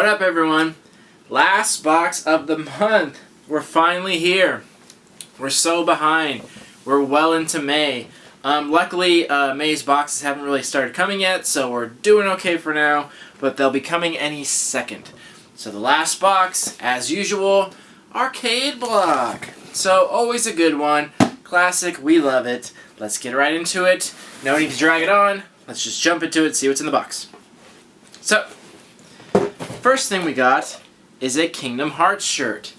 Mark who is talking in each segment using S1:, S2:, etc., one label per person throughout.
S1: What up, everyone? Last box of the month. We're finally here. We're so behind. We're well into May. Luckily, May's boxes haven't really started coming yet, so we're doing okay for now, but they'll be coming any second. So the last box, as usual, arcade block. So always a good one. Classic, we love it. Let's get right into it. No need to drag it on. Let's just jump into it, see what's in the box. So, first thing we got is a Kingdom Hearts shirt.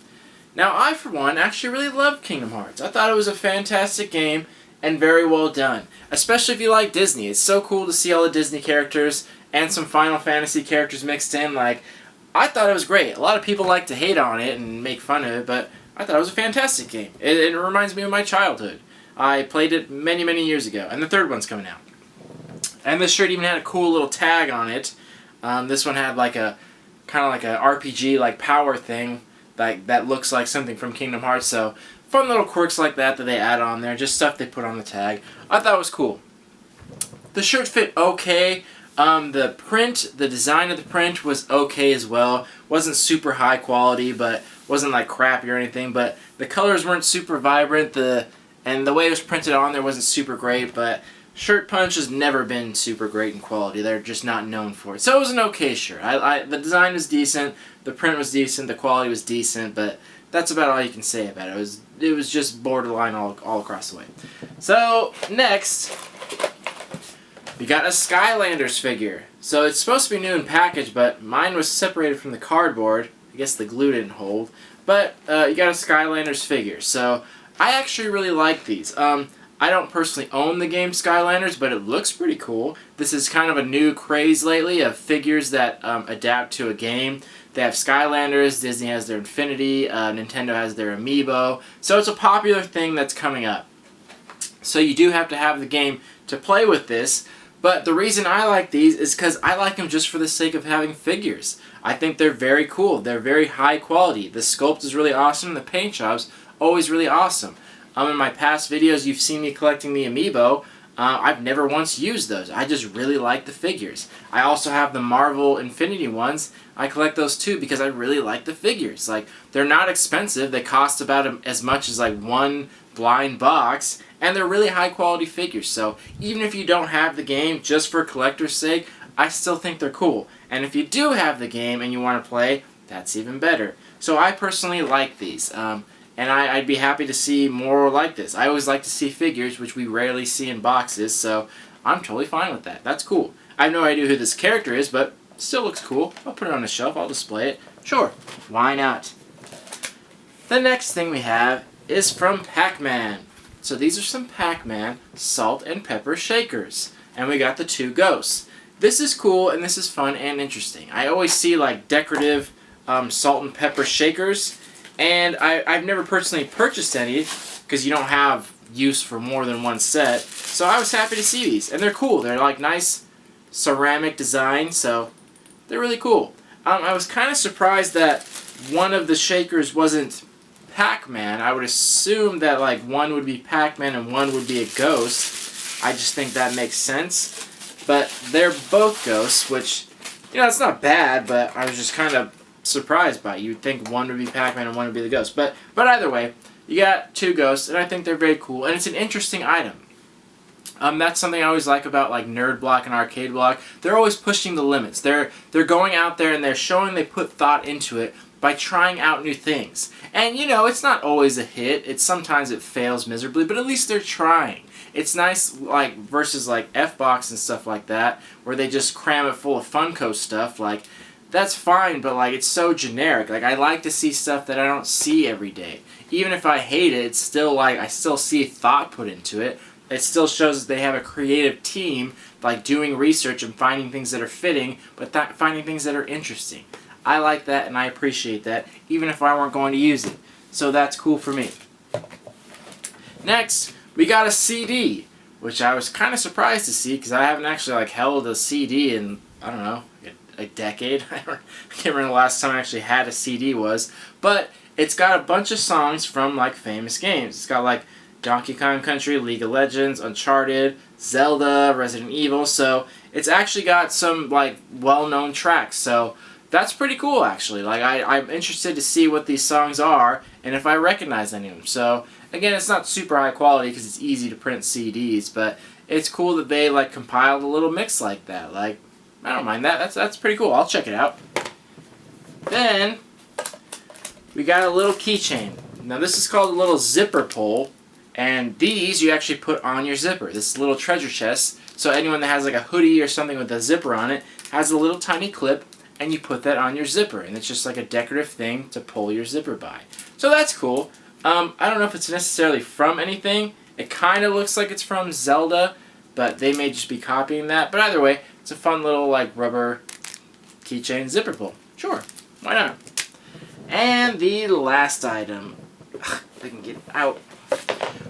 S1: Now, I, for one, actually really love Kingdom Hearts. I thought it was a fantastic game and very well done. Especially if you like Disney. It's so cool to see all the Disney characters and some Final Fantasy characters mixed in. Like, I thought it was great. A lot of people like to hate on it and make fun of it, but I thought it was a fantastic game. It reminds me of my childhood. I played it many, many years ago, and the third one's coming out. And this shirt even had a cool little tag on it. This one had like a kind of like a RPG like power thing that looks like something from Kingdom Hearts. So fun little quirks like that they add on there, just stuff they put on the tag. I thought it was cool. The shirt fit okay. The print, the design of the print was okay as well. Wasn't super high quality, but wasn't like crappy or anything. But the colors weren't super vibrant. And the way it was printed on there wasn't super great, but Shirt Punch has never been super great in quality. They're just not known for it. So it was an okay shirt. The design was decent, the print was decent, the quality was decent, but that's about all you can say about it. It was just borderline all across the way. So, next, we got a Skylanders figure. So it's supposed to be new in package, but mine was separated from the cardboard. I guess the glue didn't hold. But you got a Skylanders figure. So I actually really like these. I don't personally own the game Skylanders, but it looks pretty cool. This is kind of a new craze lately of figures that adapt to a game. They have Skylanders, Disney has their Infinity, Nintendo has their Amiibo. So it's a popular thing that's coming up. So you do have to have the game to play with this. But the reason I like these is because I like them just for the sake of having figures. I think they're very cool. They're very high quality. The sculpt is really awesome. The paint job's always really awesome. In my past videos, you've seen me collecting the Amiibo. I've never once used those. I just really like the figures. I also have the Marvel Infinity ones. I collect those too because I really like the figures. Like, they're not expensive. They cost about as much as like one blind box, and they're really high quality figures. So even if you don't have the game, just for collector's sake, I still think they're cool. And if you do have the game and you want to play, that's even better. So I personally like these. And I'd be happy to see more like this. I always like to see figures, which we rarely see in boxes, so I'm totally fine with that. That's cool. I have no idea who this character is, but it still looks cool. I'll put it on the shelf. I'll display it. Sure. Why not? The next thing we have is from Pac-Man. So these are some Pac-Man salt and pepper shakers. And we got the two ghosts. This is cool, and this is fun and interesting. I always see like decorative salt and pepper shakers. And I've never personally purchased any because you don't have use for more than one set. So I was happy to see these. And they're cool. They're like nice ceramic design, so they're really cool. I was kind of surprised that one of the shakers wasn't Pac-Man. I would assume that like one would be Pac-Man and one would be a ghost. I just think that makes sense. But they're both ghosts, which, it's not bad, but I was just kind of surprised by it. You'd think one would be Pac-Man and one would be the ghost. But either way, you got two ghosts, and I think they're very cool. And it's an interesting item. That's something I always like about like Nerd Block and Arcade Block. They're always pushing the limits. They're going out there and they're showing they put thought into it by trying out new things. And it's not always a hit. Sometimes it fails miserably, but at least they're trying. It's nice, like, versus like F-Box and stuff like that, where they just cram it full of Funko stuff. Like, that's fine, but like, it's so generic. Like, I like to see stuff that I don't see every day. Even if I hate it, it's still like, I still see thought put into it. It still shows that they have a creative team, like doing research and finding things that are fitting, but finding things that are interesting. I like that and I appreciate that, even if I weren't going to use it. So that's cool for me. Next, we got a CD, which I was kind of surprised to see because I haven't actually like held a CD in, I don't know, a decade. I can't remember the last time I actually had a CD was, but it's got a bunch of songs from like famous games. It's got like Donkey Kong Country, League of Legends, Uncharted, Zelda, Resident Evil, so it's actually got some like well-known tracks. So that's pretty cool, actually. Like, I'm interested to see what these songs are and if I recognize any of them. So, again, it's not super high quality because it's easy to print CDs, but it's cool that they, like, compiled a little mix like that. Like, I don't mind that. That's pretty cool. I'll check it out. Then, we got a little keychain. Now, this is called a little zipper pull, and these you actually put on your zipper. This little treasure chest. So anyone that has, like, a hoodie or something with a zipper on it has a little tiny clip, and you put that on your zipper, and it's just like a decorative thing to pull your zipper by. So that's cool. I don't know if it's necessarily from anything. It kind of looks like it's from Zelda, but they may just be copying that. But either way, it's a fun little like rubber keychain zipper pull. Sure, why not? And the last item, if I can get it out,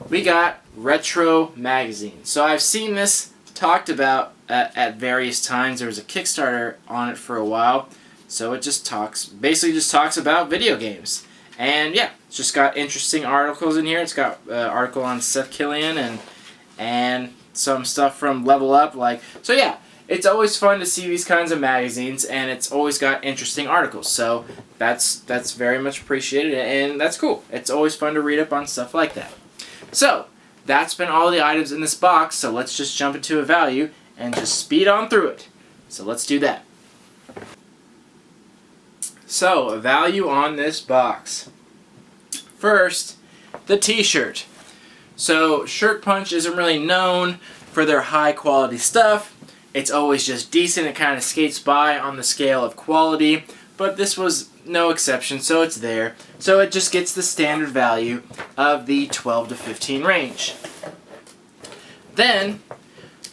S1: we got Retro Magazine. So I've seen this talked about at various times. There was a Kickstarter on it for a while, so it just basically talks about video games. And yeah, it's just got interesting articles in here. It's got an article on Seth Killian and some stuff from Level Up. So yeah, it's always fun to see these kinds of magazines, and it's always got interesting articles. So that's very much appreciated, and that's cool. It's always fun to read up on stuff like that. So that's been all the items in this box. So let's just jump into a value and just speed on through it. So let's do that. So, a value on this box. First, the t-shirt. So, Shirt Punch isn't really known for their high quality stuff. It's always just decent. It kind of skates by on the scale of quality, but this was no exception, so it's there. So it just gets the standard value of the 12 to 15 range. Then,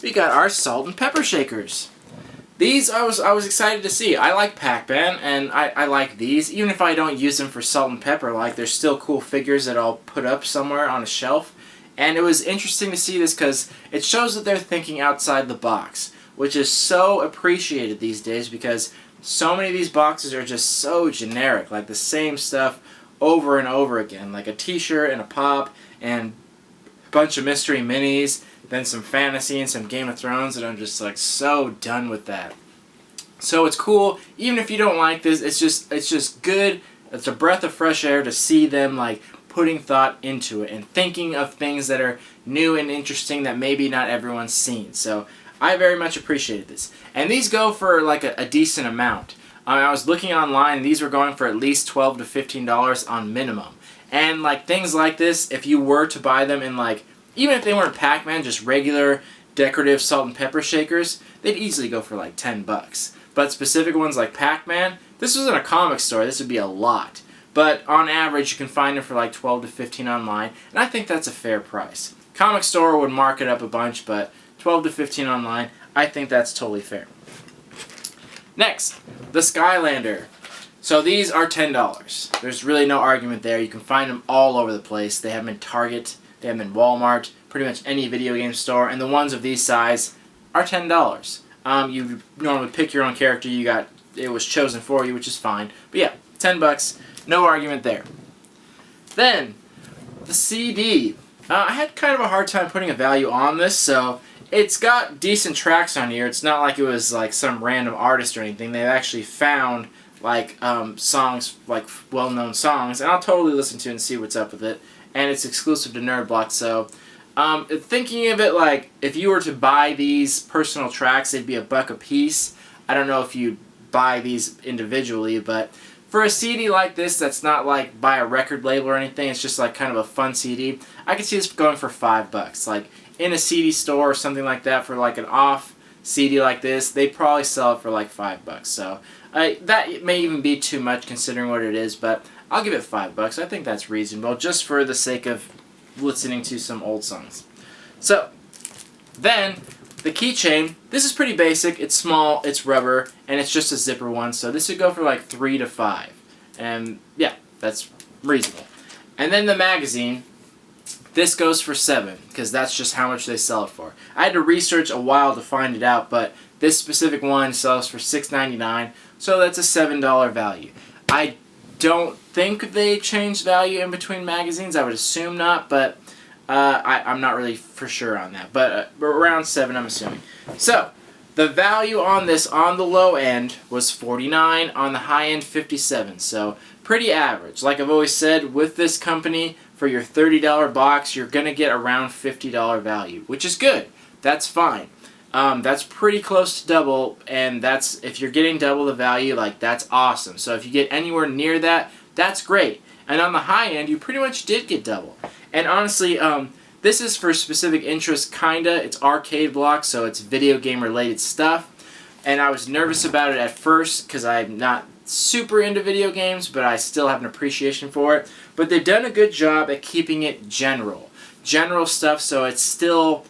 S1: we got our salt and pepper shakers. These I was excited to see. I like Pac-Man, and I like these. Even if I don't use them for salt and pepper, like, they're still cool figures that I'll put up somewhere on a shelf. And it was interesting to see this because it shows that they're thinking outside the box, which is so appreciated these days because so many of these boxes are just so generic, like the same stuff over and over again, like a t-shirt and a pop and a bunch of mystery minis, then some fantasy and some Game of Thrones, and I'm just like so done with that. So it's cool, even if you don't like this, it's just good. It's a breath of fresh air to see them like putting thought into it and thinking of things that are new and interesting that maybe not everyone's seen. So I very much appreciated this. And these go for like a decent amount. I was looking online, these were going for at least $12 to $15 on minimum. And like things like this, if you were to buy them in like, even if they weren't Pac-Man, just regular decorative salt and pepper shakers, they'd easily go for like $10. But specific ones like Pac-Man, this was in a comic store, this would be a lot. But on average, you can find them for like $12 to $15 online, and I think that's a fair price. Comic store would mark it up a bunch, but $12 to $15 online, I think that's totally fair. Next, the Skylander. So these are $10. There's really no argument there. You can find them all over the place. They have them in Target, they have them in Walmart, pretty much any video game store, and the ones of these size are $10. You normally pick your own character. It was chosen for you, which is fine. But yeah, $10. No argument there. Then, the CD. I had kind of a hard time putting a value on this, so it's got decent tracks on here. It's not like it was like some random artist or anything. They've actually found like songs, like well-known songs, and I'll totally listen to it and see what's up with it. And it's exclusive to NerdBlock, so thinking of it like if you were to buy these personal tracks, they'd be $1 a piece. I don't know if you buy these individually, but for a CD like this that's not like by a record label or anything, it's just like kind of a fun CD, I could see this going for $5. Like in a CD store or something like that for like an off CD like this, they probably sell it for like $5. So that may even be too much considering what it is, but I'll give it $5. I think that's reasonable just for the sake of listening to some old songs. So then the keychain, this is pretty basic. It's small, it's rubber, and it's just a zipper one. So this would go for like $3 to $5. And yeah, that's reasonable. And then the magazine, this goes for $7 because that's just how much they sell it for. I had to research a while to find it out, but this specific one sells for $6.99, so that's a $7 value. I don't think they change value in between magazines. I would assume not, but I'm not really for sure on that. But around $7, I'm assuming. So, The value on this on the low end was $49, on the high end $57, so pretty average. Like I've always said, with this company, for your $30 box, you're going to get around $50 value, which is good. That's fine. That's pretty close to double, and that's, if you're getting double the value, like, that's awesome. So if you get anywhere near that, that's great. And on the high end, you pretty much did get double. And honestly, this is for specific interests, kinda. It's arcade blocks, so it's video game related stuff. And I was nervous about it at first because I'm not super into video games, but I still have an appreciation for it. But they've done a good job at keeping it general stuff, so it still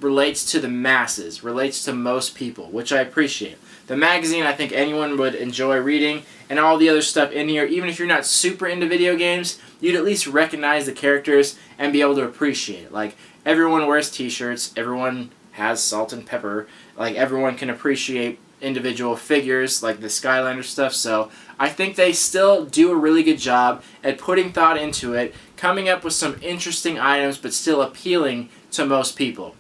S1: relates to the masses, relates to most people, which I appreciate. The magazine, I think anyone would enjoy reading, and all the other stuff in here, even if you're not super into video games, you'd at least recognize the characters and be able to appreciate it. Like, everyone wears t-shirts, everyone has salt and pepper, like, everyone can appreciate individual figures, like the Skylander stuff, so I think they still do a really good job at putting thought into it, coming up with some interesting items, but still appealing to most people.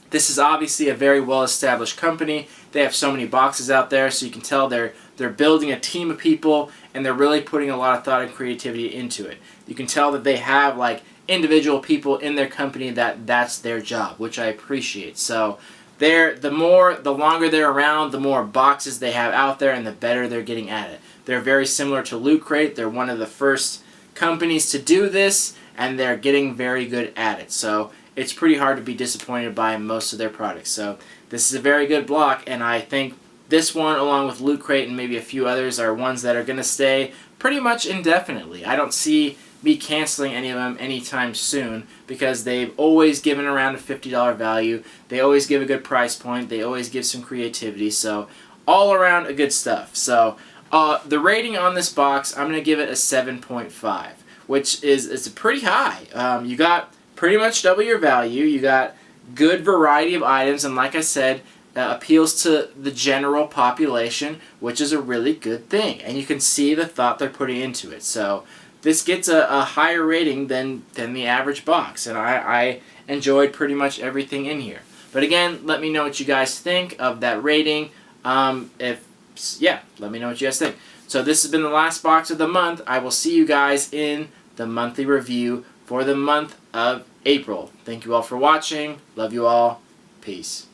S1: This is obviously a very well-established company. They have so many boxes out there, so you can tell they're building a team of people, and they're really putting a lot of thought and creativity into it. You can tell that they have, like, individual people in their company that's their job, which I appreciate. So the longer they're around, the more boxes they have out there, and the better they're getting at it. They're very similar to Loot Crate. They're one of the first companies to do this, and they're getting very good at it. So it's pretty hard to be disappointed by most of their products. So this is a very good block, and I think this one, along with Loot Crate and maybe a few others, are ones that are going to stay pretty much indefinitely. I don't see me canceling any of them anytime soon, because they've always given around a $50 value. They always give a good price point. They always give some creativity. So all around a good stuff. So the rating on this box, I'm going to give it a 7.5, which is pretty high. You got pretty much double your value. You got good variety of items, and like I said, appeals to the general population, which is a really good thing. And you can see the thought they're putting into it. So this gets a higher rating than the average box, and I enjoyed pretty much everything in here. But again, let me know what you guys think of that rating. Let me know what you guys think. So this has been the last box of the month. I will see you guys in the monthly review for the month of April. Thank you all for watching. Love you all. Peace.